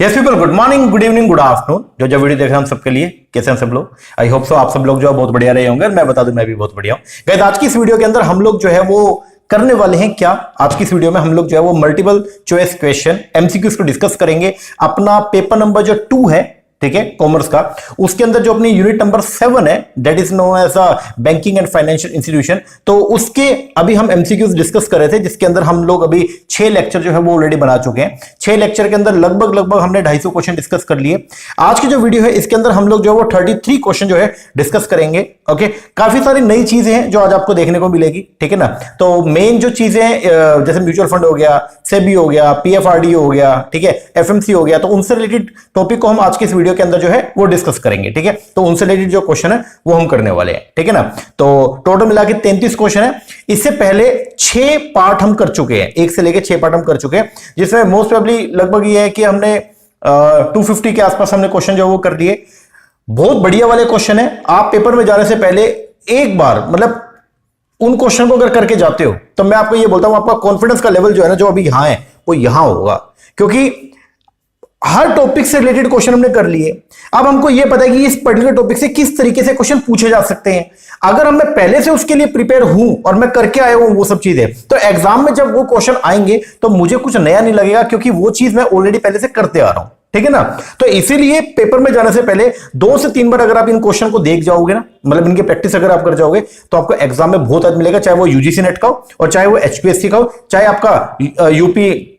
Yes people, good morning, good evening, good afternoon. जो जो video देख रहे हैं हम सबके लिए कैसे हैं सब लोग। आई होप सो आप सब लोग जो है बहुत बढ़िया रहे होंगे। मैं बता दूं मैं भी बहुत बढ़िया हूं। गाइस आज की इस वीडियो के अंदर हम लोग जो है वो करने वाले हैं क्या, आज की इस वीडियो में हम लोग जो है वो मल्टीपल चॉइस क्वेश्चन एमसीक्यूज को डिस्कस करेंगे। अपना पेपर नंबर जो 2 है, ठीक है, कॉमर्स का, उसके अंदर जो अपनी यूनिट नंबर 7 है, that is known as a banking and financial institution. तो उसके अभी हम एमसीक्यूज डिस्कस कर रहे थे, जिसके अंदर हम लोग अभी 6 लेक्चर जो है वो ऑलरेडी बना चुके हैं। 6 लेक्चर के अंदर लगभग हमने 250 क्वेश्चन डिस्कस कर लिए। आज की जो वीडियो है इसके अंदर हम लोग जो है वो 33 क्वेश्चन जो है डिस्कस करेंगे। ओके, काफी सारी नई चीजें हैं जो आज आपको देखने को मिलेगी, ठीक है ना। तो मेन जो चीजें जैसे म्यूचुअल फंड हो गया, सेबी हो गया, पीएफआरडीओ हो गया, ठीक है, एफएमसी हो गया, तो उनसे रिलेटेड टॉपिक को हम आज के इस वीडियो के अंदर जो है वो डिस्कस करेंगे, ठीक है। तो उनसे रिलेटेड जो क्वेश्चन है वो हम करने वाले हैं, ठीक है ना। तो टोटल मिला के 33 क्वेश्चन है। इससे पहले 6 पार्ट हम कर चुके हैं, 1 से लेकर 6 पार्ट हम कर चुके हैं, जिसमें मोस्ट प्रोबेबली लगभग ये है कि हमने 250 के आसपास हमने क्वेश्चन जो वो कर दिए। बहुत बढ़िया वाले क्वेश्चन है। आप पेपर में जाने से पहले एक बार मतलब उन क्वेश्चन को अगर करके जाते हो तो मैं आपको ये बोलता हूं, आपका कॉन्फिडेंस का लेवल जो है ना, जो अभी यहां है वो यहां होगा, क्योंकि हर टॉपिक से रिलेटेड क्वेश्चन हमने कर लिए। अब हमको यह पता है कि इस पर्टिकुलर टॉपिक से किस तरीके से क्वेश्चन पूछे जा सकते हैं। अगर हम मैं पहले से उसके लिए प्रिपेयर हूं और मैं करके आया हूं वो सब चीजें, तो एग्जाम में जब वो क्वेश्चन आएंगे तो मुझे कुछ नया नहीं लगेगा, क्योंकि वो चीज मैं ऑलरेडी पहले से करते आ रहा हूं, ठीक है ना। तो इसीलिए पेपर में जाने से पहले 2 से 3 बार अगर आप इन क्वेश्चन को देख जाओगे ना, मतलब इनकी प्रैक्टिस अगर आप कर जाओगे, तो आपको एग्जाम में बहुत मिलेगा, चाहे वो यूजीसी नेट का हो और चाहे वो एचपीएससी का हो, चाहे आपका यूपी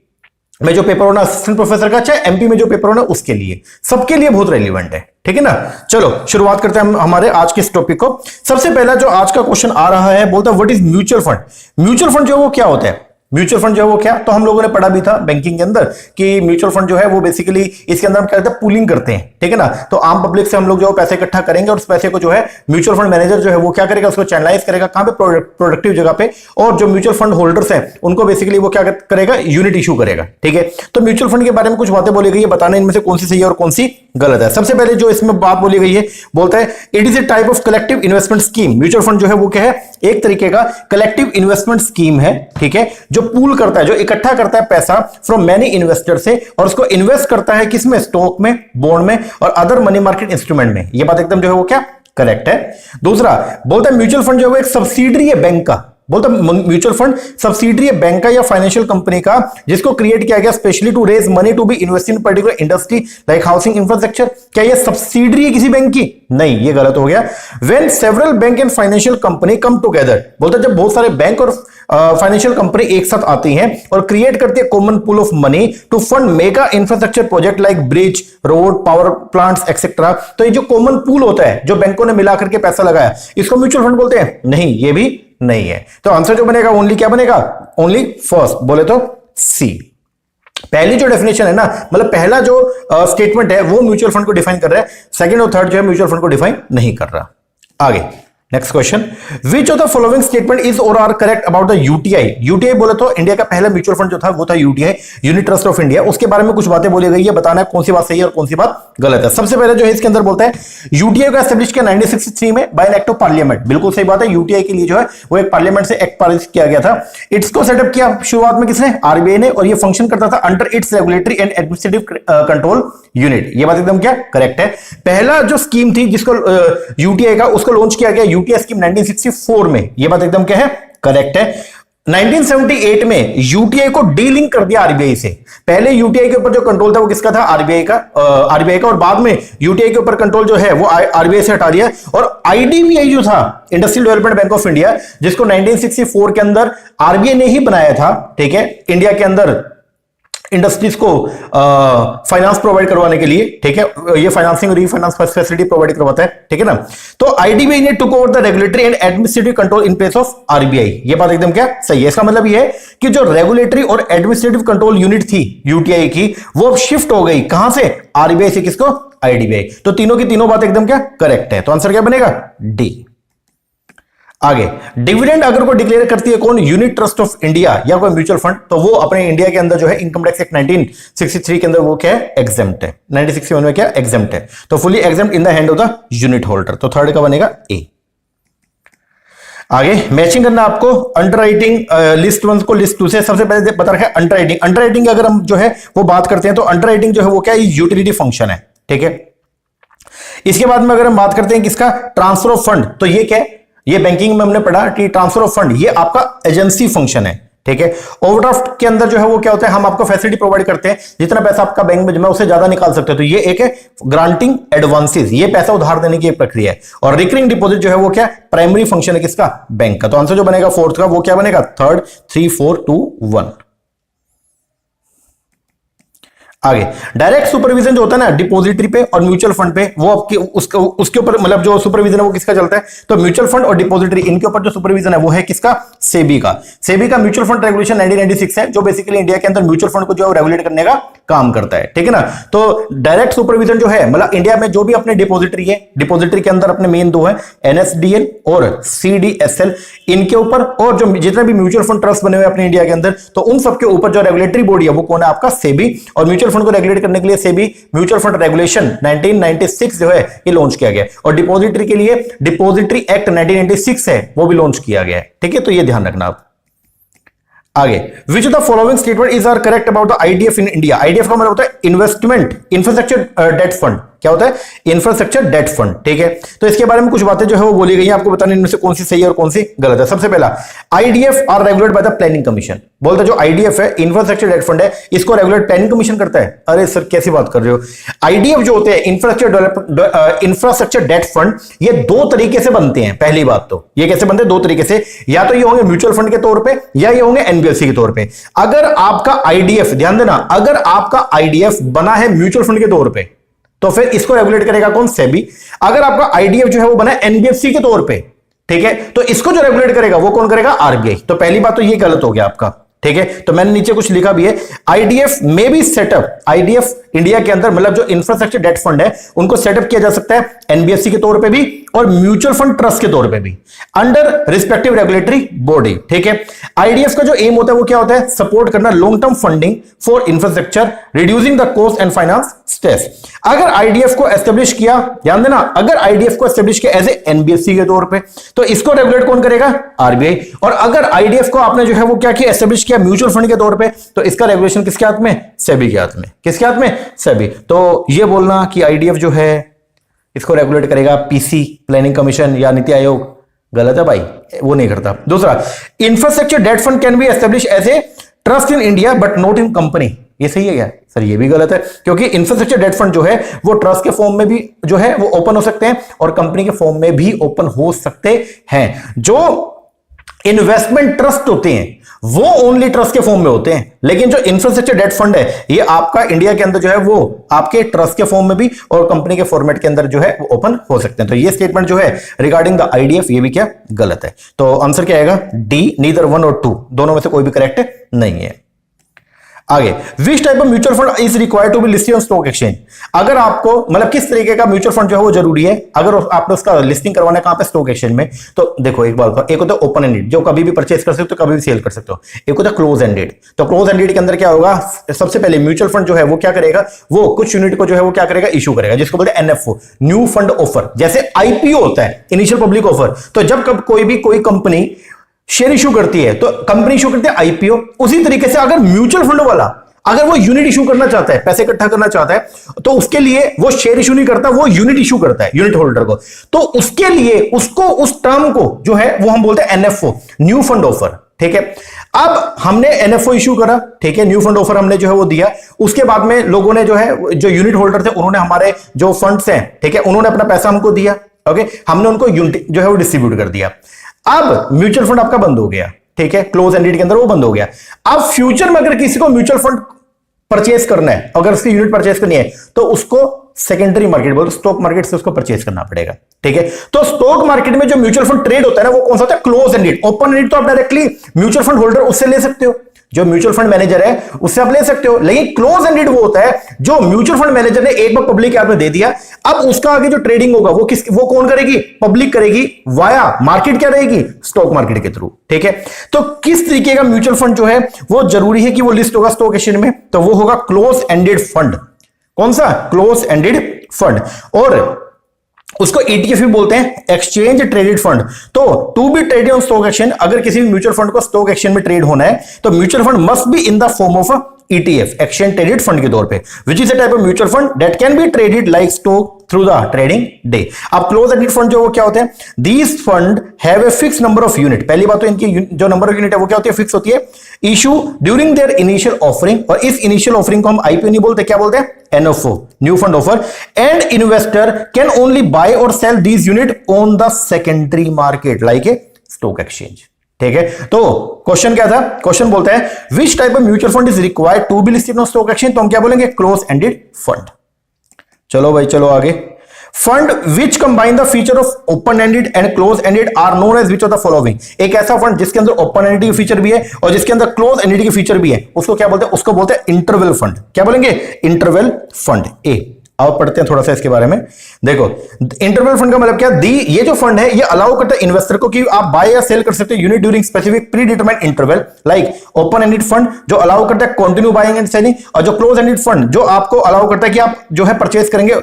में जो पेपर होना असिस्टेंट प्रोफेसर का, चाहे एमपी में जो पेपर होना उसके लिए, सबके लिए बहुत रेलिवेंट है, ठीक है ना। चलो शुरुआत करते हैं हम हमारे आज के इस टॉपिक को। सबसे पहला जो आज का क्वेश्चन आ रहा है, बोलता है what is mutual fund. Mutual fund जो वो क्या होता है, म्यूचुअल फंड जो है वो क्या, तो हम लोगों ने पढ़ा भी था बैंकिंग के अंदर कि म्यूचुअल फंड जो है वो बेसिकली इसके अंदर हम क्या करते हैं, पूलिंग करते हैं, ठीक है ना। तो आम पब्लिक से हम लोग जो पैसे इकट्ठा करेंगे और उस पैसे को जो है म्यूचुअल फंड मैनेजर जो है वो क्या करेगा, उसको चैनलाइज करेगा कहां पे, प्रोडक्टिव जगह पे, और जो म्यूचुअल फंड होल्डर्स हैं उनको बेसिकली वो क्या करेगा, यूनिट इशू करेगा, ठीक है। तो म्यूचुअल फंड के बारे में कुछ बातें बोली गई है, बताना इनमें से कौन सी सही है और कौन सी गलत है। सबसे पहले जो इसमें बात बोली गई है, बोलता है it is a type of collective investment scheme. Mutual fund जो है वो क्या है, एक तरीके का कलेक्टिव इन्वेस्टमेंट स्कीम है, ठीक है, जो पूल करता है, जो इकट्ठा करता है पैसा फ्रॉम मैनी इन्वेस्टर से, और उसको इन्वेस्ट करता है किसमें, स्टॉक में, बॉन्ड में और अदर मनी मार्केट इंस्ट्रूमेंट में। यह बात एकदम जो है वो क्या, करेक्ट है। दूसरा बोलता है म्यूचुअल फंड जो है वो एक सब्सिडरी है बैंक का। बोलता म्यूचुअल फंड सब्सिडरी है बैंक का या फाइनेंशियल कंपनी का, जिसको क्रिएट किया गया specially to raise money to be invest in particular industry like housing infrastructure. क्या ये सब्सिडरी है किसी बैंक की? नहीं, ये गलत हो गया। When several bank and financial company come together, बोलता जब बहुत सारे बैंक और फाइनेंशियल कंपनी एक साथ आती हैं और क्रिएट करती है common pool of money to fund mega infrastructure project like bridge, road, power plants etcetera. तो ये जो कॉमन पूल होता है, जो बैंकों ने मिलाकर के पैसा लगाया, इसको म्यूचुअल फंड बोलते हैं? नहीं, ये भी नहीं है। तो आंसर जो बनेगा ओनली क्या बनेगा, ओनली फर्स्ट, बोले तो सी। पहली जो डेफिनेशन है ना, मतलब पहला जो स्टेटमेंट है वो म्यूचुअल फंड को डिफाइन कर रहा है, सेकंड और थर्ड जो है म्यूचुअल फंड को डिफाइन नहीं कर रहा। आगे next question, which of the following statement is और are correct about the UTI. UTI बोले तो इंडिया का पहला म्यूचुअल फंड जो था वो था UTI, unit trust of India. उसके बारे में कुछ बातें बोली गई है, बताना है कौन सी बात सही है और कौन सी बात गलत है। सबसे पहले जो है इसके अंदर बोलता है यूटीआई को एस्टेब्लिश किया 1963 में by an act of parliament. बिल्कुल सही बात है, यूटीआई के लिए जो है वो एक पार्लियामेंट से एक्ट पारित किया गया था। इसको सेटअप किया शुरुआत में किसने, आरबीआई ने, और ये फंक्शन करता था under its regulatory and administrative control unit. ये बात एकदम क्या करेक्ट है। पहला जो स्कीम थी जिसको यूटीआई का, उसको लॉन्च किया गया यूटीआई स्कीम 1964 में। ये बात एकदम क्या है, करेक्ट है। 1978 में यूटीआई को डीलिंक कर दिया आरबीआई से। पहले यूटीआई के ऊपर जो कंट्रोल था वो किसका था, आरबीआई का, और बाद में यूटीआई के ऊपर कंट्रोल जो है वो आरबीआई से हटा दिया। और आईडीबीआई जो था, industrial development bank of India, जिसको 1964 के अंदर आरबीआई ने ही बनाया था, ठीक है, इंडिया के अंदर इंडस्ट्रीज को फाइनेंस प्रोवाइड करवाने के लिए, ठीक है, ये फाइनेंसिंग और रीफाइनेंस फैसिलिटी प्रोवाइड करवाता है, ठीक है ना। तो आईडीबीआई ने took over the regulatory and administrative control in place of RBI. ये बात एकदम क्या सही है। इसका मतलब ये है कि जो रेगुलेटरी और एडमिनिस्ट्रेटिव कंट्रोल यूनिट थी यूटीआई की, वो अब शिफ्ट हो गई कहां से, आरबीआई से किसको, आईडीबीआई। तो तीनों की तीनों बात एकदम क्या करेक्ट है। तो आंसर क्या बनेगा, डी। आगे डिविडेंड अगर को डिक्लेयर करती है कौन, यूनिट ट्रस्ट ऑफ इंडिया या कोई म्यूचुअल फंड, तो वो अपने इंडिया के अंदर जो है इनकम टैक्स एक्ट 1963 के अंदर वो क्या है, एग्जेम्प्ट है। 1961 में क्या एग्जेम्प्ट है, तो fully exempt in the hand of the unit holder. तो थर्ड का बनेगा ए। आगे मैचिंग करना आपको अंडरराइटिंग लिस्ट वन को लिस्ट टू से। सबसे पहले बता रखा है अंडरराइटिंग। अंडरराइटिंग अगर हम जो है वो बात करते हैं तो अंडरराइटिंग जो है वो क्या है, यूटिलिटी फंक्शन है, ठीक है। इसके बाद में अगर हम बात करते हैं किसका, ट्रांसफर ऑफ फंड, तो ये क्या है, ये बैंकिंग में हमने पढ़ा कि ट्रांसफर ऑफ फंड ये आपका एजेंसी फंक्शन है, ठीक है। ओवरड्राफ्ट के अंदर जो है वो क्या होता है, हम आपको फैसिलिटी प्रोवाइड करते हैं, जितना पैसा आपका बैंक में जमा उससे ज्यादा निकाल सकते हो, तो ये एक है ग्रांटिंग एडवांसेस, ये पैसा उधार देने की एक प्रक्रिया है। और रिकरिंग डिपॉजिट जो है वो क्या, प्राइमरी फंक्शन है किसका, बैंक का। तो आंसर जो बनेगा फोर्थ का वो क्या बनेगा, 3rd 3 4 2 1। आगे डायरेक्ट सुपरविजन जो होता है ना डिपॉजिटरी पे और म्यूचुअल फंड पे, वो आपके उसके ऊपर मतलब जो सुपरविजन है वो किसका चलता है, तो म्यूचुअल फंड और डिपॉजिटरी इनके ऊपर जो सुपरविजन है वो है किसका, सेबी का। सेबी का म्यूचुअल फंड रेगुलेशन 1996 है, जो बेसिकली इंडिया के अंदर म्यूचुअल फंड को जो रेगुलेट करने का काम करता है, ठीक है ना। तो डायरेक्ट सुपरविजन जो है मतलब इंडिया में जो भी अपने डिपॉजिटरी है, डिपॉजिटरी के अंदर अपने मेन दो है एनएसडीएल और सीडीएसएल, इनके ऊपर, और जो जितने भी म्यूचुअल फंड ट्रस्ट बने हुए अपने इंडिया के अंदर, तो उन सबके ऊपर जो रेगुलेटरी बॉडी है वो कौन है, आपका सेबी। और म्यूचुअल फंड को रेगुलेट करने के लिए सेबी म्यूचुअल फंड रेगुलेशन 1996 जो है ये लॉन्च किया गया। और डिपॉजिटरी के लिए डिपॉजिटरी एक्ट 1996 है वो भी लॉन्च किया गया है, ठीक है। तो ये ध्यान रखना आप। आगे which of the following statement is are correct about the IDF in India. IDF का मतलब होता है इन्वेस्टमेंट इंफ्रास्ट्रक्चर डेट फंड। क्या होता है, इंफ्रास्ट्रक्चर डेट फंड, ठीक है। तो इसके बारे में कुछ बातें जो है वो बोली गई है, आपको बताने इनमें से कौन सी सही है और कौन सी गलत है। सबसे पहला, IDF are regulated by the planning commission. बोलते जो आईडीएफ है इंफ्रास्ट्रक्चर डेट फंड है, इसको रेगुलेट प्लानिंग कमीशन करता है। अरे सर कैसी बात कर रहे हो, आईडीएफ जो होते हैं इंफ्रास्ट्रक्चर डेट फंड, ये दो तरीके से बनते हैं। पहली बात तो ये कैसे बनते हैं, दो तरीके से, या तो ये होंगे म्यूचुअल फंड के तौर पे या ये होंगे एनबीएफसी के तौर पे। अगर आपका आईडीएफ, ध्यान देना, अगर आपका आईडीएफ बना है म्यूचुअल फंड के तौर पे तो फिर इसको रेगुलेट करेगा कौन, सेबी। अगर आपका आईडीएफ जो है वो बना है एनबीएफसी के तौर पे, ठीक है, तो इसको जो रेगुलेट करेगा वो कौन करेगा, आरबीआई। तो पहली बात तो ये गलत हो गया आपका, ठीक है। तो मैंने नीचे कुछ लिखा भी है, आईडीएफ में भी सेटअप, आईडीएफ इंडिया के अंदर मतलब जो इंफ्रास्ट्रक्चर डेट फंड है उनको सेटअप किया जा सकता है एनबीएफसी के तौर पे भी और म्यूचुअल फंड ट्रस्ट के तौर पे भी अंडर रिस्पेक्टिव रेगुलेटरी बॉडी, ठीक है। आईडीएफ का जो एम होता है वो क्या होता है, सपोर्ट करना long term funding for infrastructure, reducing the cost and finance stress. अगर आईडीएफ को एस्टेब्लिश किया, ध्यान देना, अगर आईडीएफ को एस्टेब्लिश किया एज ए एनबीएफसी के तौर पे तो इसको रेगुलेट कौन करेगा, आरबीआई। और अगर आईडीएफ को आपने जो है वो क्या किया, एस्टेब्लिश किया म्यूचुअल फंड के तौर पे, तो इसका रेगुलेशन किसके हाथ में, सेबी के हाथ में। किसके हाथ में, सेबी। तो ये बोलना कि आईडीएफ जो है इसको रेगुलेट करेगा पीसी, प्लानिंग कमीशन या नीति आयोग, गलत है भाई, वो नहीं करता। दूसरा, infrastructure debt fund can be establish as a trust in India but not in company. ये सही है क्या सर, ये भी गलत है, क्योंकि इंफ्रास्ट्रक्चर डेट फंड जो है वो ट्रस्ट के फॉर्म में भी जो है वो ओपन हो सकते हैं और कंपनी के फॉर्म में भी ओपन हो सकते हैं। जो इन्वेस्टमेंट ट्रस्ट होते हैं वो ओनली ट्रस्ट के फॉर्म में होते हैं, लेकिन जो इंफ्रास्ट्रक्चर डेट फंड है ये आपका इंडिया के अंदर जो है वो आपके ट्रस्ट के फॉर्म में भी और कंपनी के फॉर्मेट के अंदर जो है वो ओपन हो सकते हैं। तो ये स्टेटमेंट जो है रिगार्डिंग द आईडीएफ ये भी क्या गलत है। तो आंसर क्या आएगा, डी, नीदर 1 और 2 दोनों में से कोई भी करेक्ट नहीं है। आगे, which type of mutual fund is required to be listed on stock exchange. अगर आपको मतलब किस तरीके का म्यूचुअल फंड जो है वो जरूरी है अगर आपने उसका लिस्टिंग करवाना है कहां पे, स्टॉक एक्सचेंज में। तो देखो एक बात, एक होता है ओपन एंडेड जो कभी भी परचेज कर सकते हो कभी भी सेल कर सकते हो, एक होता है क्लोज एंडेड। तो क्लोज एंडेड के अंदर क्या होगा, सबसे पहले म्यूचुअल फंड जो है वो क्या करेगा, वो कुछ यूनिट को जो है वो क्या करेगा, इशू करेगा, जिसको बोलते हैं एनएफओ, न्यू फंड ऑफर। जैसे आईपीओ होता है, इनिशियल पब्लिक ऑफर। तो जब कोई कंपनी शेयर इशू करती है तो कंपनी इशू करती है आईपीओ। उसी तरीके से अगर म्यूचुअल फंड वाला अगर वो यूनिट इशू करना चाहता है, पैसे इकट्ठा करना चाहता है, तो उसके लिए वो शेयर इशू नहीं करता, वो यूनिट इशू करता है यूनिट होल्डर को। तो उसके लिए उसको उस टर्म को जो है वो हम बोलते हैं एनएफओ, न्यू फंड ऑफर, ठीक है। अब हमने एनएफओ इशू करा, ठीक है, न्यू फंड ऑफर हमने जो है वो दिया। उसके बाद में लोगों ने जो है, जो यूनिट होल्डर थे उन्होंने हमारे जो फंड्स हैं, ठीक है, उन्होंने अपना पैसा हमको दिया, ओके, हमने उनको यूनिट जो है वो डिस्ट्रीब्यूट कर दिया। अब म्यूचुअल फंड आपका बंद हो गया, ठीक है, क्लोज एंडेड के अंदर वो बंद हो गया। अब फ्यूचर में अगर किसी को म्यूचुअल फंड परचेज करना है, अगर उसकी यूनिट परचेज करनी है तो उसको सेकेंडरी मार्केट बोलते, स्टॉक मार्केट से उसको परचेज करना पड़ेगा, ठीक है। तो स्टॉक मार्केट में जो म्यूचुअल फंड ट्रेड होता है ना वो कौन सा होता है, क्लोज एंडेड। ओपन एंडेड तो आप डायरेक्टली म्यूचुअल फंड होल्डर उससे ले सकते हो, जो म्यूचुअल फंड मैनेजर है उससे आप ले सकते हो, लेकिन क्लोज एंडेड वो होता है जो म्यूचुअल फंड मैनेजर ने एक बार पब्लिक के हाथ में दे दिया। अब उसका आगे जो ट्रेडिंग होगा वो कौन करेगी, पब्लिक करेगी, वाया मार्केट क्या रहेगी, स्टॉक मार्केट के थ्रू, ठीक है। तो किस तरीके का म्यूचुअल फंड जो है वो जरूरी है कि वो लिस्ट होगा स्टॉक एक्सचेंज में, तो वो होगा क्लोज एंडेड फंड। कौन सा, क्लोज एंडेड फंड। और उसको ETF भी बोलते हैं, एक्सचेंज ट्रेडेड फंड। तो to be traded on stock exchange, अगर किसी भी म्यूचुअल फंड को स्टॉक एक्सचेंज में ट्रेड होना है तो mutual fund must be in the form of ETF, exchange traded fund के तौर पे, which is a type of mutual fund that can be traded like stock through the trading day. अब close ended fund जो वो क्या होते हैं, these fund have a fix number of unit. पहली बात तो इनकी जो नंबर ऑफ यूनिट है वो क्या होती है, फिक्स होती है। Issue during their initial offering, और इस इनिशियल ऑफरिंग को हम IPO नहीं बोलते, क्या बोलते हैं, NFO, new fund offer. And investor can only buy और sell these unit on the secondary market like a stock exchange. ठीक है, तो क्वेश्चन क्या था, क्वेश्चन बोलता है which type of mutual fund is required to be listed on stock exchange, तो हम क्या बोलेंगे, क्लोज एंडेड फंड। चलो भाई चलो आगे। Fund which combine the feature of open ended and close ended are known as which of the following. एक ऐसा फंड जिसके अंदर ओपन एंडेड की फीचर भी है और जिसके अंदर क्लोज एंडेड की फीचर भी है, उसको क्या बोलते हैं, उसको बोलते हैं इंटरवल फंड। क्या बोलेंगे, इंटरवल फंड। ए अब पढ़ते हैं थोड़ा सा इसके बारे में। देखो इंटरवल फंड का मतलब क्या, ये जो फंड है ये अलाउ करता है इन्वेस्टर को कि आप बाय या सेल कर सकते हो unit during specific pre determined interval, like open ended fund जो अलाउ करता है कंटिन्यू बाइंग एंड सेलिंग, और जो क्लोज एंडेड फंड जो आपको अलाउ करता है कि आप जो है परचेज करेंगे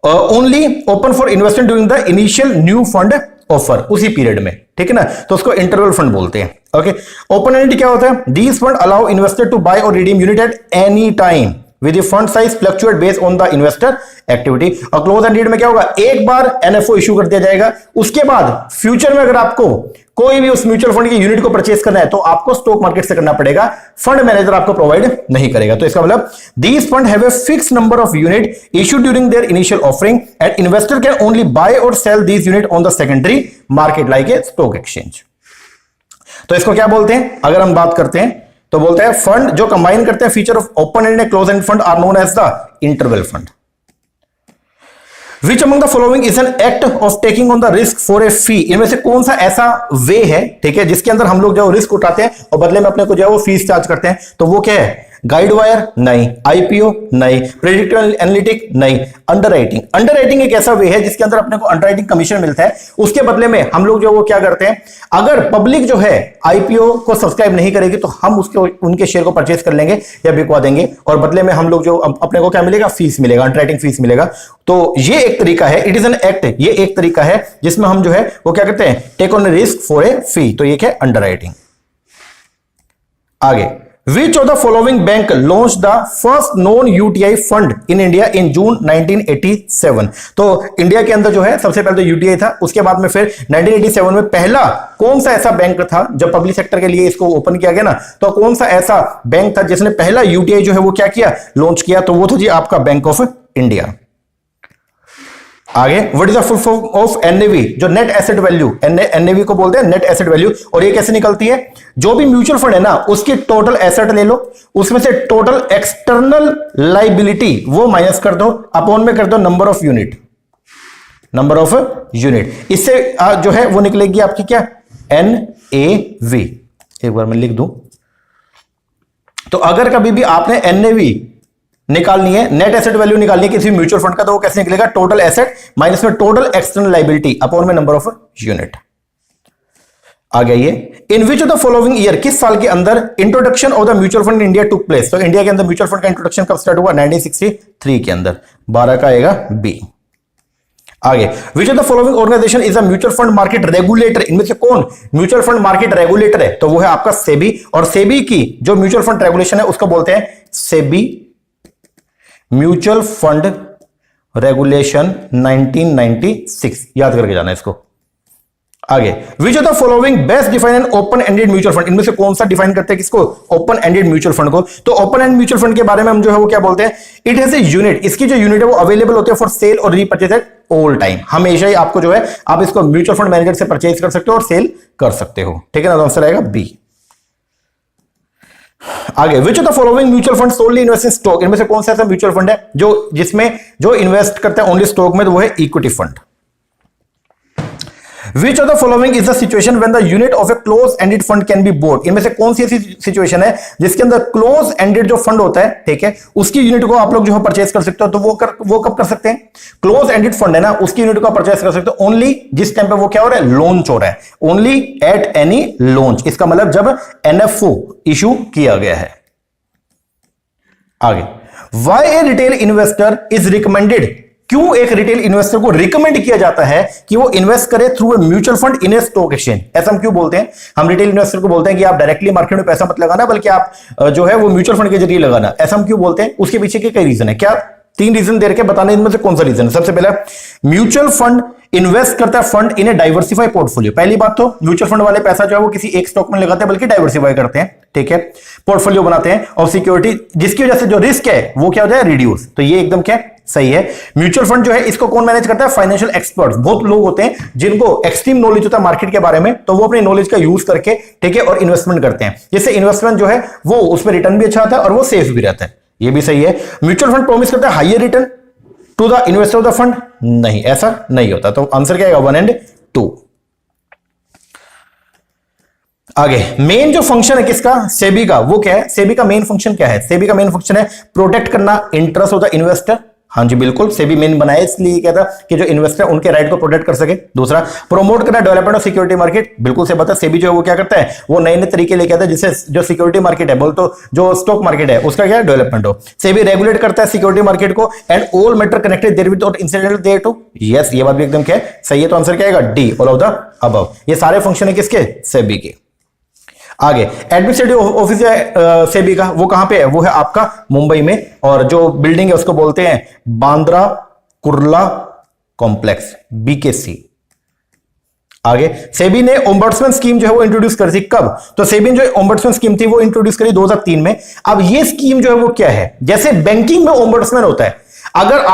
only open for investment during the initial new fund offer, उसी पीरियड में। ठीक है ना, तो उसको इंटरवल फंड बोलते हैं। ओके, ओपन एंडेड क्या होता है, these fund allow investor to buy और redeem unit at any time with the fund size fluctuate based on the investor activity। और क्लोज एंडेड में क्या होगा, एक बार NFO इशू कर दिया जाएगा, उसके बाद फ्यूचर में अगर आपको कोई भी उस म्यूचुअल फंड की यूनिट को परचेस करना है तो आपको स्टॉक मार्केट से करना पड़ेगा, फंड मैनेजर आपको प्रोवाइड नहीं करेगा। तो इसका मतलब these fund have a fix number of unit issue during their initial offering and investor can only buy और sell these unit on the secondary market like a stock exchange. तो इसको क्या बोलते हैं, अगर हम बात करते हैं तो बोलते हैं फंड जो कंबाइन करते हैं feature of open end close end fund are known as the interval fund. Which among the following is an act of taking on the risk for a fee, इनमें से कौन सा ऐसा वे है, ठीक है, जिसके अंदर हम लोग जो रिस्क उठाते हैं और बदले में अपने को जो है वो फीस चार्ज करते हैं, तो वो क्या है, गाइड वायर नहीं, IPO नहीं, प्रेडिक्टिव एनालिटिक नहीं, अंडरराइटिंग। अंडरराइटिंग एक ऐसा वे है जिसके अंदर अपने को अंडरराइटिंग कमीशन मिलता है, उसके बदले में हम लोग जो वो क्या करते हैं, अगर पब्लिक जो है IPO को सब्सक्राइब नहीं करेगी तो हम उसके उनके शेयर को परचेज कर लेंगे या बिकवा देंगे, और बदले में हम लोग जो अपने को क्या मिलेगा, फीस मिलेगा, अंडरराइटिंग फीस मिलेगा। तो ये एक तरीका है, इट इज एन एक्ट, ये एक तरीका है जिसमें हम जो है वो क्या करते हैं, take on risk for a fee, तो ये क्या है, अंडरराइटिंग। आगे, Which of the following bank launched the first non-UTI fund in India in June 1987? तो इंडिया के अंदर जो है सबसे पहले तो UTI था, उसके बाद में फिर 1987 में पहला कौन सा ऐसा बैंक था जब पब्लिक सेक्टर के लिए इसको ओपन किया गया ना, तो कौन सा ऐसा बैंक था जिसने पहला UTI जो है वो क्या किया, लॉन्च किया, तो वो था जी आपका बैंक ऑफ इंडिया। आगे, what is the full form of NAV, जो नेट एसेट वैल्यू, NAV को बोलते हैं नेट एसेट वैल्यू, और ये कैसे निकलती है, जो भी म्यूचुअल फंड है ना उसकी टोटल एसेट ले लो, उसमें से टोटल एक्सटर्नल लाइबिलिटी वो माइनस कर दो, अपॉन में कर दो number of unit, number of unit, इससे जो है वो निकलेगी आपकी क्या, NAV। एक बार मैं लिख दूं, तो अगर कभी भी आपने NAV निकालनी है, नेट एसेट वैल्यू निकालनी है किसी म्यूचुअल फंड का, तो वो कैसे निकलेगा, टोटल एसेट माइनस में टोटल एक्सटर्नल लाइबिलिटी अपॉन में नंबर ऑफ यूनिट। आ गया ये, in which of the following year, किस साल के अंदर introduction of the mutual fund in India took place, तो इंडिया के अंदर म्यूचुअल फंड का इंट्रोडक्शन कब स्टार्ट हुआ, 1963 के अंदर, 12 का आएगा बी। आगे, which of the following organisation is a mutual fund market regulator, इनमें से कौन म्यूचुअल फंड मार्केट रेगुलेटर है, तो वो है आपका सेबी, और सेबी की जो म्यूचुअल फंड रेगुलेशन है उसको बोलते हैं सेबी म्यूचुअल फंड रेगुलेशन 1996, याद करके जाना इसको। आगे, which of the following best define an open ended mutual fund, इनमें से कौन सा डिफाइन करते हैं किसको, ओपन एंडेड म्यूचुअल फंड को, तो ओपन एंड म्यूचुअल फंड के बारे में हम जो है वो क्या बोलते हैं, इट हैज ए यूनिट, इसकी जो यूनिट है वो अवेलेबल होते हैं फॉर सेल और रीपरचेज एट ऑल टाइम, हमेशा ही आपको जो है आप इसको म्यूचुअल फंड मैनेजर से परचेज कर सकते हो और सेल कर सकते हो, ठीक है ना, तो आंसर आएगा बी। आगे, which of the following mutual fund only invest in stock, इनमें से कौन सा ऐसा म्यूचुअल फंड है जो जिसमें जो इन्वेस्ट करता है ओनली स्टॉक में, तो वो है equity fund. Which of the following is the situation when the unit of a close-ended fund can be bought? इनमें से कौन सी ऐसी सिचुएशन है जिसके अंदर क्लोज एंडेड जो फंड होता है, ठीक है, उसकी यूनिट को आप लोग जो है परचेज कर सकते हो, तो वो कब कर सकते हैं, क्लोज एंडेड फंड है ना उसकी यूनिट को परचेज कर सकते हो ओनली जिस टाइम पे वो क्या हो रहा है, लॉन्च हो रहा है, ओनली एट एनी लॉन्च, इसका मतलब जब NFO इशू किया गया है। आगे, why a retail investor is recommended, क्यों एक रिटेल इन्वेस्टर को रिकमेंड किया जाता है कि वो इन्वेस्ट करे through a mutual fund in A stock exchange? ऐसा हम क्यों बोलते हैं? हम रिटेल इन्वेस्टर को बोलते हैं कि आप डायरेक्टली मार्केट में पैसा मत लगाना, बल्कि आप जो है वो म्यूचुअल फंड के जरिए लगाना। ऐसा हम क्यों बोलते हैं? उसके पीछे के कई रीजन है। क्या 3 रीजन दे रखे, बताने इनमें से कौन सा रीजन है? सबसे पहला, म्यूचुअल फंड इन्वेस्ट करता है fund in A diversify portfolio. पहली बात तो म्यूचुअल फंड वाले पैसा जो है वो किसी एक स्टॉक में लगाते हैं, बल्कि डाइवर्सिफाई करते हैं, ठीक है, पोर्टफोलियो बनाते हैं और सिक्योरिटी, जिसकी वजह से जो रिस्क है वो क्या हो जाए, रिड्यूस। तो ये एकदम क्या सही है। म्यूचुअल फंड जो है इसको कौन मैनेज करता है? Financial experts. बहुत लोग होते हैं जिनको एक्सट्रीम नॉलेज होता है मार्केट के बारे में, तो वो अपनी नॉलेज का यूज करके, ठीक है, और इन्वेस्टमेंट करते हैं, जिससे इन्वेस्टमेंट जो है वो उसमें रिटर्न भी अच्छा आता है और वो सेफ भी रहता है। ये भी सही है। म्यूचुअल फंड प्रॉमिस करता है higher return to the investor of the fund? नहीं, ऐसा नहीं होता। तो आंसर क्या है? 1 और 2। आगे, मेन जो फंक्शन है किसका? सेबी का। वो क्या है? सेबी का मेन फंक्शन क्या है? सेबी का मेन फंक्शन है प्रोटेक्ट करना इंटरेस्ट ऑफ द इन्वेस्टर। हाँ जी बिल्कुल, सेबी मेन बनाया इसलिए क्या था कि जो इन्वेस्टर उनके राइट को प्रोटेक्ट कर सके। दूसरा, प्रमोट करना डेवलपमेंट ऑफ सिक्योरिटी मार्केट। बिल्कुल से बता, सेबी जो है वो क्या करता है, वो नए नए तरीके लेके आता है जिससे जो सिक्योरिटी मार्केट है, बोल तो जो स्टॉक मार्केट है उसका क्या डेवलपमेंट हो। सेबी रेगुलेट करता है सिक्योरिटी मार्केट को and all matter connected there with और इन्सिडेंटल देयर टू। यस, ये बात भी एकदम क्या है, सही है। तो आंसर क्या आएगा? D, all of the above. ये सारे फंक्शन है किसके? सेबी के। आगे, एडमिनिस्ट्रेटिव ऑफिस है सेबी का, वो कहां पे है? वो है आपका मुंबई में, और जो बिल्डिंग है उसको बोलते हैं बांद्रा कुर्ला कॉम्प्लेक्स, BKC। आगे, सेबी ने ओम्बड्समैन स्कीम जो है वो इंट्रोड्यूस करी थी। कब? तो सेबी ने जो ओम्बड्समैन स्कीम थी वो इंट्रोड्यूस करी 2003 में। अब ये स्कीम जो है वो क्या है? जैसे बैंकिंग में ओम्बड्समैन होता है, अगर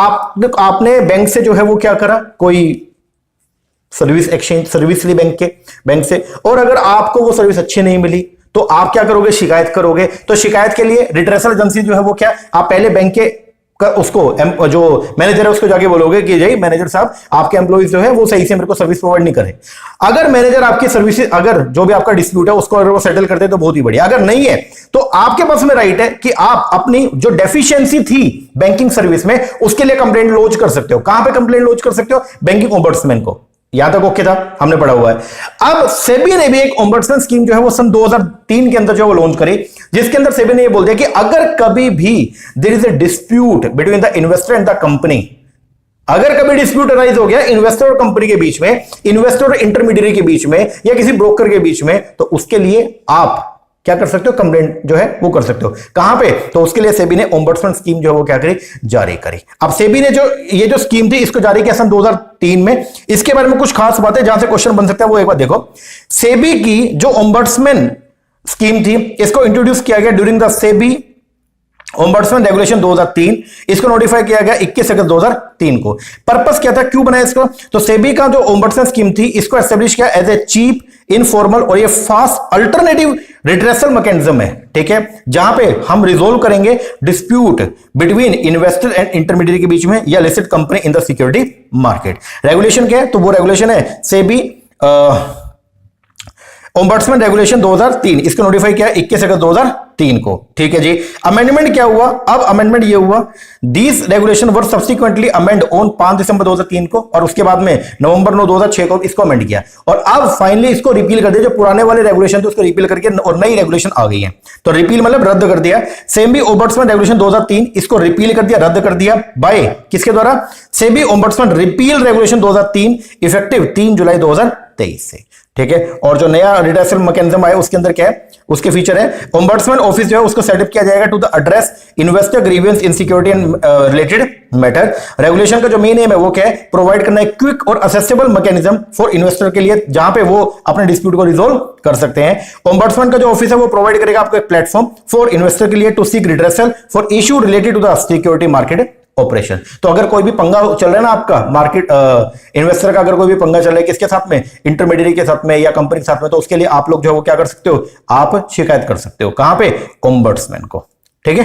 आपने बैंक से जो है वो क्या करा, कोई सर्विस एक्सचेंज, सर्विस ली बैंक से, और अगर आपको वो सर्विस अच्छी नहीं मिली तो आप क्या करोगे? शिकायत करोगे। तो शिकायत के लिए रिट्रेसल एजेंसी जो है वो क्या, आप पहले बैंक के उसको जो मैनेजर है उसको जाके बोलोगे कि जी मैनेजर साहब, आपके एम्प्लॉइज जो है वो सही से मेरे को सर्विस प्रोवाइड नहीं करे। अगर मैनेजर आपकी सर्विस, अगर जो भी आपका डिस्प्यूट है उसको अगर वो सेटल करते तो बहुत ही बढ़िया, अगर नहीं है तो आपके पास में राइट है कि आप अपनी जो डेफिशिएंसी थी बैंकिंग सर्विस में उसके लिए कंप्लेंट लॉन्च कर सकते हो। कहां पे कंप्लेंट लॉन्च कर सकते हो? बैंकिंग ओम्बड्समैन को। यहां तक ओके था, हमने पढ़ा हुआ है। अब सेबी ने भी एक ओम्बड्समैन स्कीम जो है वो सन 2003 के अंदर जो है वो लॉन्च करी, जिसके अंदर सेबी ने ये बोल दिया कि अगर कभी भी there is a dispute between the investor and the company, अगर कभी डिस्प्यूट अराइज हो गया इन्वेस्टर और कंपनी के बीच में, इन्वेस्टर और इंटरमीडियरी के बीच में, या किसी ब्रोकर के बीच में, तो उसके लिए आप क्या कर सकते हो? कंप्लेंट जो है वो कर सकते हो। कहां पे? तो उसके लिए सेबी ने ओम्बड्समैन स्कीम जो है वो क्या करी? जारी करी। अब सेबी ने ये जो स्कीम थी इसको जारी किया सन 2003 में। इसके बारे में कुछ खास बातें जहां से क्वेश्चन बन सकता है वो एक बार देखो। सेबी की जो ओम्बड्समैन स्कीम थी इसको इंट्रोड्यूस किया गया during the SEBI ombudsman regulation 2003। इसको नोटिफाई किया गया 21 अगस्त 2003 को। पर्पस क्या था, क्यों बनाया इसको? तो सेबी का जो ओम्बड्समैन स्कीम थी इसको एस्टेब्लिश किया एज ए चीप, इनफॉर्मल और ये फास्ट अल्टरनेटिव रिट्रेसल मैकेनिज्म है, ठीक है, जहां पे हम रिजोल्व करेंगे dispute between investor and intermediate के बीच में या listed company in the security market. Regulation क्या है? तो वो रेगुलेशन है सेबी ओम्बड्समैन रेगुलेशन 2003। इसको नोटिफाई किया 21 अगस्त 2003 को, ठीक है जी। अमेंडमेंट क्या हुआ? अब अमेंडमेंट ये हुआ, this regulation were subsequently amend on 5 दिसंबर 2003 को, और उसके बाद में नवंबर 9 2006 को इसको अमेंड किया, और अब फाइनली इसको रिपील कर दिया। जो पुराने वाले रेगुलेशन थे उसको रिपील करके और नई रेगुलेशन आ गई है। तो रिपील मतलब रद्द कर दिया। सेबी ओम्बड्समैन रेगुलेशन 2003 इसको रिपील कर दिया, रद्द कर दिया बाय किसके द्वारा? SEBI ombudsman repeal regulation 2003 effective 3 जुलाई 2023 से, ठीक है। और जो नया रिट्रेसल मैकेनिज्म आया उसके अंदर क्या है? उसके फीचर है ओम्बड्समैन ऑफिस जो है उसको सेटअप किया जाएगा to the address investor grievance in security and related matter. Regulation का जो मेन एम है वो क्या है? प्रोवाइड करना है क्विक और असेसेबल मैकेनिज्म फॉर इन्वेस्टर के लिए, जहां पे वो अपने डिस्प्यूट को रिजोल्व कर सकते हैं। ओम्बड्समैन का जो ऑफिस है वो प्रोवाइड करेगा आपको एक प्लेटफॉर्म फॉर इन्वेस्टर के लिए to seek redressal for issue related to the security market operation. तो अगर कोई भी पंगा चल रहा है ना आपका मार्केट इन्वेस्टर का, अगर कोई भी पंगा चल रहा है किसके साथ में? इंटरमीडिएट के साथ में या कंपनी के साथ में, तो उसके लिए आप लोग जो है वो क्या कर सकते हो? आप शिकायत कर सकते हो। कहां पे? ओम्बड्समैन को, ठीक है।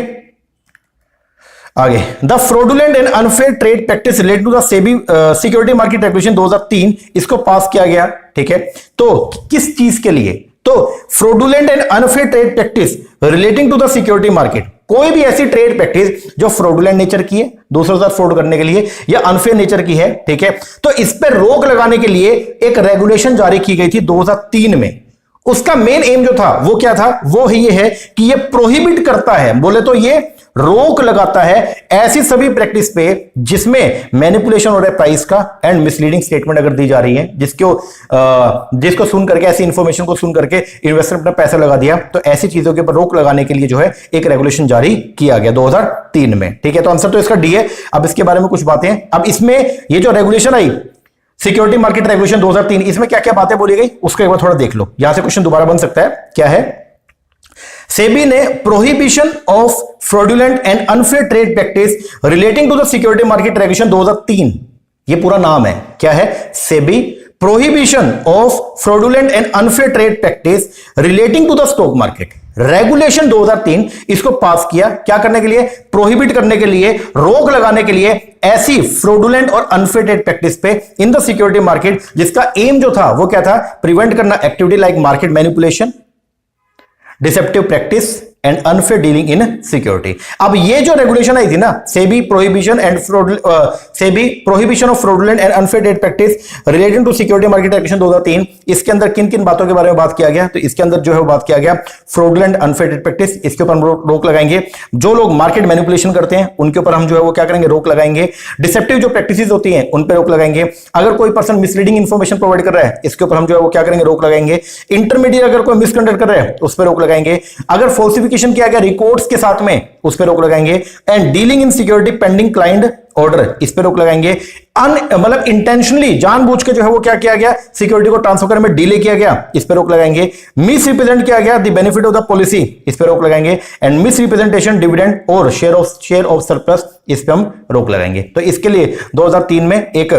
आगे, the fraudulent and unfair trade practice related to the SEBI security market regulation 2003 इसको पास किया गया, ठीक है। तो किस चीज के लिए? तो fraudulent and unfair trade practice relating to the security market, कोई भी ऐसी ट्रेड प्रैक्टिस जो फ्रॉडुलेंट नेचर की है, दूसरों के साथ फ्रॉड करने के लिए, या अनफेयर नेचर की है, ठीक है, तो इस पर रोक लगाने के लिए एक रेगुलेशन जारी की गई थी 2003 में। उसका मेन एम जो था वो क्या था? वो ये है कि ये प्रोहिबिट करता है, बोले तो ये रोक लगाता है ऐसी सभी प्रैक्टिस पे जिसमें मैनिपुलेशन हो रहा है प्राइस का एंड मिसलीडिंग स्टेटमेंट अगर दी जा रही है, जिसको सुन करके, ऐसी इंफॉर्मेशन को सुन करके इन्वेस्टर अपना पैसा लगा दिया, तो ऐसी चीजों के ऊपर रोक लगाने के लिए जो है एक रेगुलेशन जारी किया गया 2003 में। ठीक है, तो आंसर तो इसका डी है। अब इसके बारे में कुछ बातें, अब इसमें ये जो रेगुलेशन आई सिक्योरिटी मार्केट रेगुलेशन 2003, इसमें क्या क्या बातें बोली गई उसको एक बार थोड़ा देख लो। यहां से क्वेश्चन दोबारा बन सकता है। क्या है? सेबी ने prohibition of fraudulent and unfair trade practice relating to the security market regulation 2003, ये पूरा नाम है। क्या है? SEBI prohibition of fraudulent and unfair trade practice relating to the stock market regulation 2003, इसको पास किया क्या करने के लिए? प्रोहिबिट करने के लिए, रोक लगाने के लिए ऐसी फ्रॉडुलेंट और अनफेयर ट्रेड प्रैक्टिस पे इन द सिक्योरिटी मार्केट, जिसका एम जो था वो क्या था? प्रिवेंट करना activity like market manipulation, deceptive practice and unfair dealing in security. अब ये जो रेगुलेशन आई थी ना, SEBI prohibition of fraudulent and unfair trade practice relating to security market regulation 2003, इसके अंदर किन किन बातों के बारे में बात किया गया? तो इसके अंदर जो है वो बात किया गया फ्रॉडुलेंट अनफेयर ट्रेड प्रैक्टिस, इसके ऊपर हम रोक लगाएंगे। जो लोग मार्केट मैनिपुलेशन करते हैं उनके ऊपर हम जो है वो क्या करेंगे? रोक लगाएंगे। डिसेप्टिव जो प्रैक्टिसेस होती हैं उन पर रोक लगाएंगे। अगर कोई पर्सन मिसलीडिंग इंफॉर्मेशन प्रोवाइड कर रहा है, इसके ऊपर हम जो है वो क्या करेंगे? रोक लगाएंगे। इंटरमीडिएट अगर कोई मिसकंडक्ट कर रहा है उस पर रोक लगाएंगे। अगर फॉल्सिफिकेशन किया गया रिकॉर्ड्स के साथ में, उस पर रोक लगाएंगे। And dealing in security pending client order, इस पर रोक लगाएंगे। मतलब इंटेंशनली, जानबूझ के जो है वो क्या किया गया? सिक्योरिटी को ट्रांसफर करने में डिले किया गया, इस पर रोक लगाएंगे। मिस रिप्रेजेंट किया गया the benefit of the policy, इस पर रोक लगाएंगे। एंड मिस रिप्रेजेंटेशन डिविडेंड और शेयर ऑफ सरप्लस, इस पर हम रोक लगाएंगे। तो इसके लिए 2003 में एक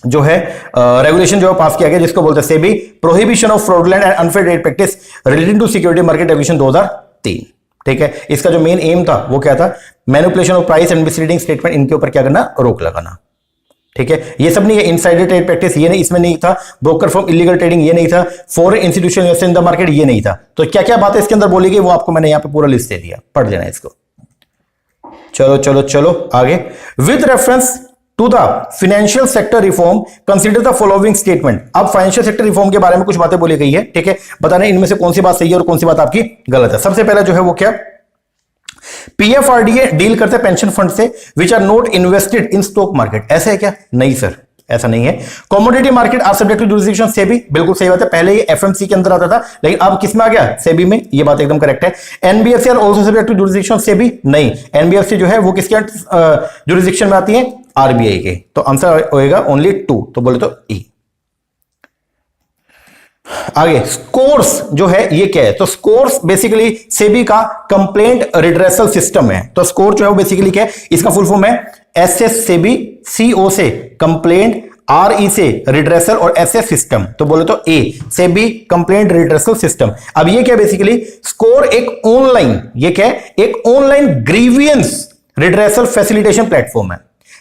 जो है रेगुलेशन जो पास किया गया, जिसको बोलते हैं SEBI prohibition of fraudulent and unfair trade practice relating to security market regulation 2003। ठीक है, इसका जो मेन एम था वो क्या था? Manipulation of price and misleading statement, इनके ऊपर क्या करना? रोक लगाना। ठीक है, ये सब नहीं है। इनसाइडर ट्रेड प्रैक्टिस ये नहीं, इसमें नहीं था। ब्रोकर फॉर्म इलीगल ट्रेडिंग ये नहीं था। Foreign institution investor in the market ये नहीं था। तो क्या क्या बातें इसके अंदर बोली गई वो आपको मैंने यहां पे पूरा लिस्ट दे दिया, पढ़ लेना इसको। चलो चलो चलो आगे। With reference to the financial sector reform consider the following statement. अब फाइनेंशियल सेक्टर रिफॉर्म के बारे में कुछ बातें बोली गई है। ठीक है, बताना इनमें से कौन सी बात सही है और कौन सी बात आपकी गलत है। सबसे पहला जो है वो क्या? पीएफआरडीए डील करते हैं पेंशन फंड से which are not invested in stock market. ऐसा है क्या? नहीं सर, ऐसा नहीं है। Commodity market are subject to jurisdiction SEBI, बिल्कुल सही बात है। पहले ये एफएमसी के अंदर आता था, लेकिन अब किस में आ गया? सेबी में। ये बात एकदम करेक्ट है। NBFC are also subject to jurisdiction SEBI, नहीं, एनबीएफसी जो है वो किसके जुरिसडिक्शन में आती है? आरबीआई के। तो आंसर होएगा ओनली 2, तो बोले तो ई। आगे स्कोर्स जो है ये क्या है? तो स्कोर्स बेसिकली सेबी का कंप्लेंट रिड्रेसल सिस्टम है। तो स्कोर जो है वो बेसिकली क्या है? इसका फुल फॉर्म है एसएस सेबी, सीओ से कंप्लेंट, आरई से रिड्रेसल और एसएस सिस्टम, तो बोले तो ए सेबी कंप्लेंट रिड्रेसल सिस्टम। अब ये क्या बेसिकली? स्कोर एक ऑनलाइन, ये क्या है? एक online grievance redressal facilitation platform है,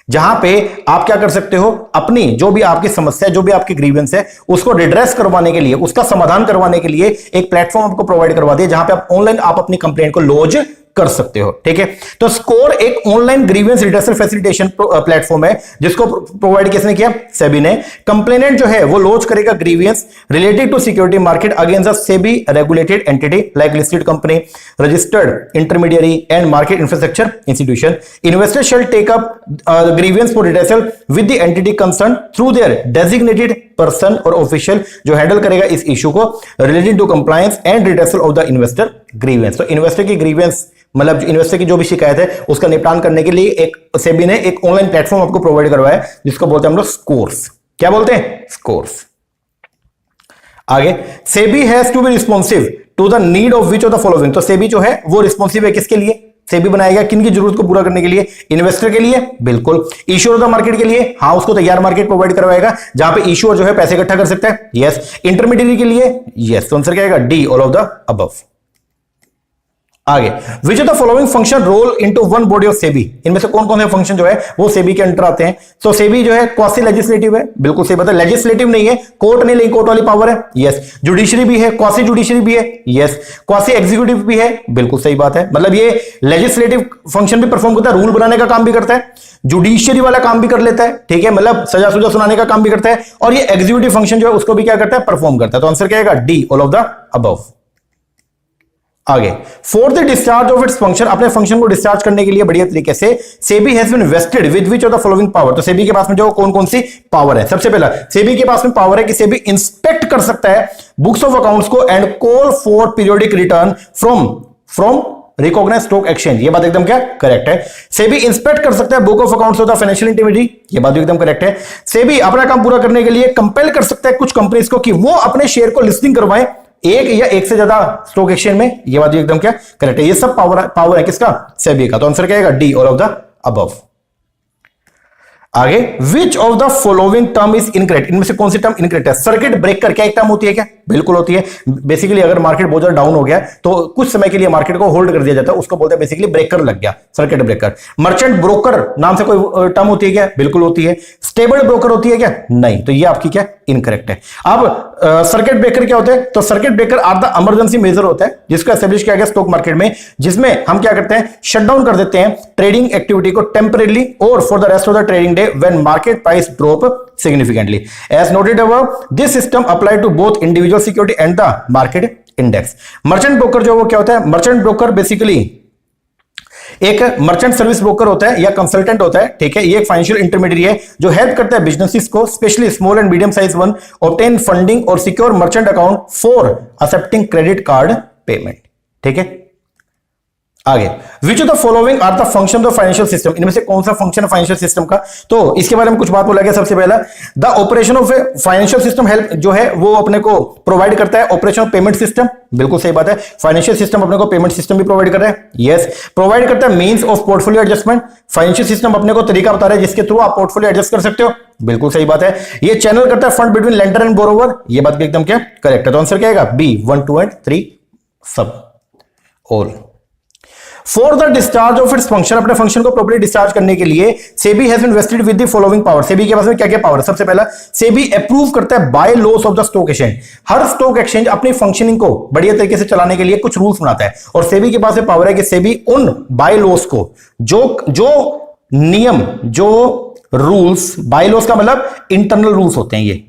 जहां पे आप क्या कर सकते हो? अपनी जो भी आपकी समस्या, जो भी आपकी ग्रीवेंस है, उसको रिड्रेस करवाने के लिए, उसका समाधान करवाने के लिए एक प्लेटफॉर्म आपको प्रोवाइड करवा दिया, जहां पे आप ऑनलाइन आप अपनी कंप्लेंट को लॉन्च कर सकते हो। ठीक है, तो स्कोर एक online grievance redressal facilitation platform है, जिसको प्रोवाइड किसने किया? सेबी ने। कंप्लेनेंट जो है वो लॉन्च करेगा grievance related to security market against the SEBI regulated entity like listed company, registered intermediary and market infrastructure institution. Investor shall take up grievance for redressal with the entity concern through their designated person और official, जो handle करेगा इस issue को related to compliance and redressal of the investor grievance. तो investor की grievance मतलब investor की जो भी शिकायत है उसका निपटान करने के लिए एक सेबी ने एक ऑनलाइन प्लेटफॉर्म आपको प्रोवाइड करवाया, जिसको बोलते हैं हम लोग स्कोर्स। क्या बोलते हैं? स्कोर्स। आगे, SEBI has to be responsive to the need of which of the following. तो सेबी जो है वो रिस्पॉन्सिव है किसके लिए? सेबी बनाएगा किन की जरूरत को पूरा करने के लिए? इन्वेस्टर के लिए, बिल्कुल। इश्यूअर ऑफ द मार्केट के लिए, हाँ, उसको तैयार मार्केट प्रोवाइड करवाएगा जहां पे इश्यूअर जो है पैसे इकट्ठा कर सकता है, यस। इंटरमीडिएट के लिए, यस। तो आंसर क्या आएगा? D, all of the above. आगे, which of the following function roll into one body of SEBI. इनमें से कौन कौन से फंक्शन जो है वो सेबी के अंडर आते हैं? तो सेबी जो है क्वासी लेजिस्लेटिव है, बिल्कुल सही बात है। लेजिस्लेटिव नहीं है, कोर्ट नहीं, लेकिन कोर्ट वाली पावर है, यस। जुडिशरी भी है, क्वासी जुडिशरी भी है, यस। क्वासी एग्जीक्यूटिव भी है, बिल्कुल सही बात है। मतलब ये लेजिस्लेटिव फंक्शन भी परफॉर्म करता है, रूल बनाने का काम भी करता है, जुडिशरी वाला काम भी कर लेता है, ठीक है, मतलब सजा सुजा सुनाने का काम भी करता है, और ये एग्जीक्यूटिव फंक्शन जो है उसको भी क्या करता है? परफॉर्म करता है। तो आंसर क्या आएगा? D, all of the above. आगे, for the discharge of its function, अपने फंक्शन को डिस्चार्ज करने के लिए बढ़िया तरीके से SEBI has been vested with which of the following power. तो सेबी के पास में जो कौन कौन सी पावर है, सबसे पहला सेबी के पास में पावर है कि सेबी इंस्पेक्ट कर सकता है बुक्स ऑफ अकाउंट्स को and call for periodic return from recognize stock exchange. ये बात एकदम क्या करेक्ट है। सेबी इंस्पेक्ट कर सकता है book of accounts of the financial intermediate, ये बात भी एकदम करेक्ट है। सेबी अपना काम पूरा करने के लिए कंपेल कर सकता है कुछ कंपनीज को कि वो अपने शेयर को लिस्टिंग करवाएं एक या एक से ज्यादा स्टॉक एक्सचेंज में, ये बात भी एकदम क्या करेक्ट है। ये सब पावर है किसका, सेबी का। तो आंसर क्या आएगा, D, all of the above. आगे, which of the following term is incorrect, इनमें से कौन सी टर्म इनकरेक्ट है। सर्किट ब्रेकर क्या एक टर्म होती है क्या, बिल्कुल होती है। बेसिकली अगर मार्केट बहुत ज्यादा डाउन हो गया तो कुछ समय के लिए मार्केट को होल्ड कर दिया जाता है, उसको बोलते हैं बेसिकली ब्रेकर लग गया, सर्किट ब्रेकर। मर्चेंट ब्रोकर नाम से कोई टर्म होती है क्या, बिल्कुल होती है। स्टेबल ब्रोकर होती है क्या, नहीं, तो ये आपकी क्या इनकरेक्ट है। अब सर्किट ब्रेकर क्या होते हैं, तो circuit breaker are the emergency measure होता है जिसको एस्टेब्लिश किया गया स्टॉक मार्केट में, जिसमें हम क्या करते हैं, शट डाउन कर देते हैं ट्रेडिंग एक्टिविटी को टेम्परेली और for the rest of the trading day when market price drop significantly. As noted above, this system apply to both individual security and the market index. Merchant broker जो वो क्या होता है, merchant broker basically एक merchant service broker होता है या consultant होता है, ठीक है। ये एक फाइनेंशियल इंटरमीडिएट है जो हेल्प करता है बिजनेसेस को, specially small and medium size one, obtain funding और secure merchant account for accepting credit card payment, ठीक है। आगे, which of the following are the function of financial system, इनमें से कौन सा फंक्शन है फाइनेंशियल सिस्टम का, तो इसके बारे में कुछ बात बोला गया। सबसे पहला, the operation of a financial system help जो है वो अपने को प्रोवाइड करता है ऑपरेशन ऑफ पेमेंट सिस्टम, बिल्कुल सही बात है। फाइनेंशियल सिस्टम अपने को पेमेंट सिस्टम भी प्रोवाइड कर रहा है, यस। प्रोवाइड करता है means of portfolio adjustment, financial system अपने को तरीका बता रहा है जिसके थ्रू आप पोर्टफोलियो एडजस्ट कर सकते हो, बिल्कुल सही बात है। ये चैनल करता है fund between lender and borrower, ये बात भी एकदम क्या करेक्ट है। तो आंसर क्या आएगा, बी, 1, 2 एंड 3 सब all. For the discharge of its function, अपने फंक्शन को प्रॉपर्ली डिस्चार्ज करने के लिए SEBI has been vested with the following power. SEBI के पास में क्या क्या पावर है, सबसे पहला सेबी अप्रूव करता है by loss of the stock exchange. Her stock exchange अपनी फंक्शनिंग को बढ़िया तरीके से चलाने के लिए कुछ रूल्स बनाता है और सेबी के पास में पावर है कि सेबी उन बाय लॉस को जो नियम, जो रूल्स, बाय लॉस का मतलब इंटरनल रूल्स होते हैं, ये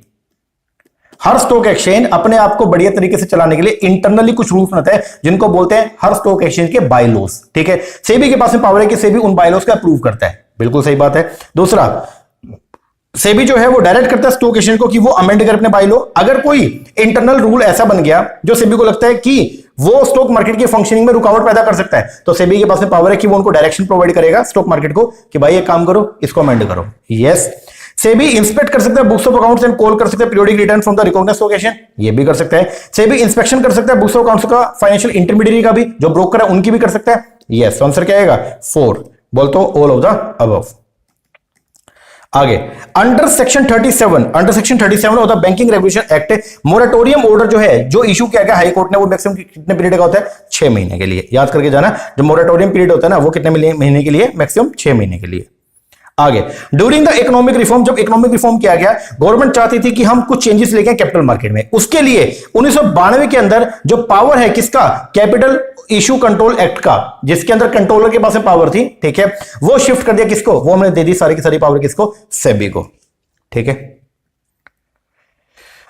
हर स्टॉक एक्सचेंज अपने आप को बढ़िया तरीके से चलाने के लिए इंटरनली कुछ रूल्स बनाता है जिनको बोलते हैं हर स्टॉक एक्सचेंज के बाय लॉस, ठीक है। सेबी के पास में पावर है कि सेबी उन बाय लॉस का अप्रूव करता है, बिल्कुल सही बात है। दूसरा, सेबी जो है वो डायरेक्ट करता है स्टॉक एक्सचेंज को कि वो अमेंड करे अपने बाय लॉ। अगर कोई इंटरनल रूल ऐसा बन गया जो सेबी को लगता है कि वो स्टॉक मार्केट की फंक्शनिंग में रुकावट पैदा कर सकता है, तो सेबी के पास में पावर है कि वो उनको डायरेक्शन प्रोवाइड करेगा स्टॉक मार्केट को कि भाई ये काम करो, इसको अमेंड करो, यस। सेबी इंस्पेक्ट कर सकता है books of accounts and call कर सकता है periodic return from the recognized stock exchange, ये भी कर सकता है। सेबी इंस्पेक्शन कर सकता है बुक्स ऑफ अकाउंट्स का फाइनेंशियल इंटरमीडिएट का भी, जो ब्रोकर है उनकी भी कर सकता है, यस। आंसर क्या आएगा, 4, बोल तो ऑल ऑफ द अबव। आगे, under section 37 of the banking regulation act, moratorium order जो है जो इशू किया गया हाई कोर्ट ने, वो मैक्सिमम कितने पीरियड का होता है, 6 महीने के लिए। याद करके जाना, जो मोरेटोरियम पीरियड होता है ना वो कितने महीने के लिए, मैक्सिमम 6 महीने के लिए। आगे, ड्यूरिंग द इकोनॉमिक रिफॉर्म, जब इकोनॉमिक रिफॉर्म किया गया, गवर्नमेंट चाहती थी कि हम कुछ चेंजेस लेके कैपिटल मार्केट में, उसके लिए 1992 के अंदर जो पावर है किसका, कैपिटल इशू कंट्रोल एक्ट का, जिसके अंदर कंट्रोलर के पास में पावर थी, ठीक है, वो शिफ्ट कर दिया किसको, वो हमने दे दी सारी की सारी पावर किसको, सेबी को, ठीक है।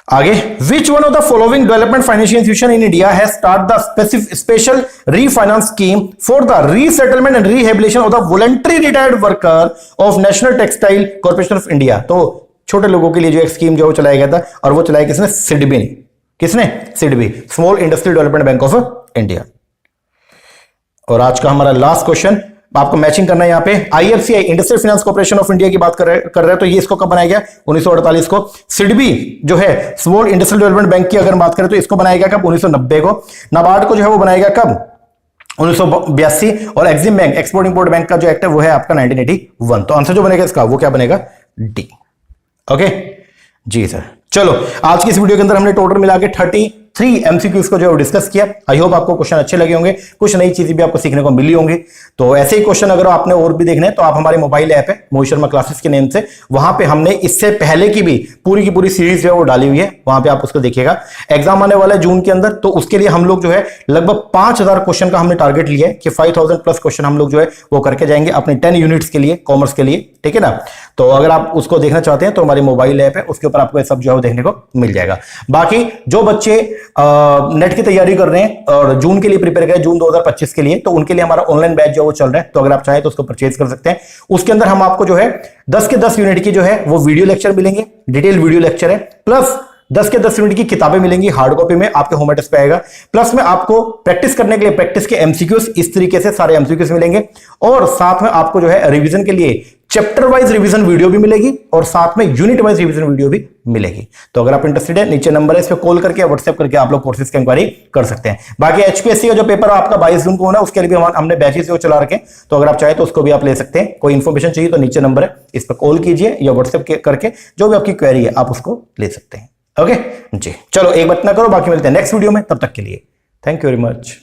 आगे, which one of the following development financial institution in India has start the special refinance scheme for the resettlement and rehabilitation of the voluntary retired worker of national textile corporation of India. तो छोटे लोगों के लिए जो एक scheme जो चलाया गया था, और वो चलाया किसने, सिडबी ने, किसने, SIDBI, small industrial development bank of India. और आज का हमारा लास्ट क्वेश्चन, आपको मैचिंग करना है यहाँ पे, IFCI industrial finance corporation of India की बात कर रहे हैं, तो ये इसको कब बनाया गया, 1948 को। सिडबी जो है स्मॉल इंडस्ट्रियल डेवलपमेंट बैंक की अगर बात करें तो इसको बनाया गया कब, 1990 को। नाबार्ड को जो है वो बनाया गया कब, 1982। और Exim bank, export import bank का जो एक्ट है वो है आपका 1981। तो आंसर जो बनेगा इसका वो क्या बनेगा, डी, ओके जी सर। चलो, आज की इस वीडियो के अंदर हमने टोटल मिला के 33 एमसीक्यूज को जो डिस्कस किया। आई होप आपको क्वेश्चन अच्छे लगे होंगे, कुछ नई चीजें भी आपको सीखने को मिली होंगी। तो ऐसे ही क्वेश्चन अगर आपने और भी देखने हैं तो आप हमारे मोबाइल ऐप है मोहित शर्मा क्लासेस के नेम से, वहां पे हमने इससे पहले की भी पूरी की पूरी सीरीज जो है वो डाली हुई है, वहां पे आप उसको देखिएगा। एग्जाम आने वाला है जून के अंदर, तो उसके लिए हम लोग जो है लगभग 5000 क्वेश्चन का हमने टारगेट लिया है कि 5000 प्लस क्वेश्चन हम लोग जो है वो करके जाएंगे अपने 10 यूनिट्स के लिए, कॉमर्स के लिए, ठीक है ना। तो अगर आप उसको देखना चाहते हैं तो हमारी मोबाइल ऐप है, उसके ऊपर आपको ये सब जो है देखने को मिल जाएगा। बाकी जो बच्चे नेट की तैयारी कर रहे हैं और जून के लिए प्रिपेयर कर रहे हैं, जून 2025 के लिए, तो उनके लिए हमारा ऑनलाइन बैच जो वो चल रहा है, तो अगर आप चाहें तो उसको परचेज कर सकते हैं। उसके अंदर हम आपको जो है 10 के 10 यूनिट की जो है वो वीडियो लेक्चर मिलेंगे, डिटेल वीडियो लेक्चर है, प्लस 10 के 10 यूनिट की किताबें मिलेंगी, हार्ड कॉपी में आपके होम एड्रेस पे आएगा। प्लस में आपको प्रैक्टिस करने के लिए प्रैक्टिस के एमसीक्यूज, इस तरीके से सारे एमसीक्यूज मिलेंगे, और साथ में आपको जो है रिवीजन के लिए चैप्टर वाइज रिवीजन वीडियो भी मिलेगी और साथ में यूनिट वाइज रिवीजन वीडियो भी मिलेगी। तो अगर आप इंटरेस्टेड है, नीचे नंबर है, इस पे कॉल करके व्हाट्सएप करके आप लोग कोर्सेज की इंक्वायरी कर सकते हैं। बाकी एचपीएससी का जो पेपर आपका 22 जून को होना है, उसके लिए भी हमने बैचेस चला रखे, तो अगर आप चाहे तो उसको भी आप ले सकते हैं। कोई इंफॉर्मेशन चाहिए तो नीचे नंबर है, इस पर कॉल कीजिए या व्हाट्सएप करके जो भी आपकी क्वेरी है आप उसको ले सकते हैं। ओके जी, चलो एक बात ना करो, बाकी मिलते हैं नेक्स्ट वीडियो में, तब तक के लिए थैंक यू वेरी मच।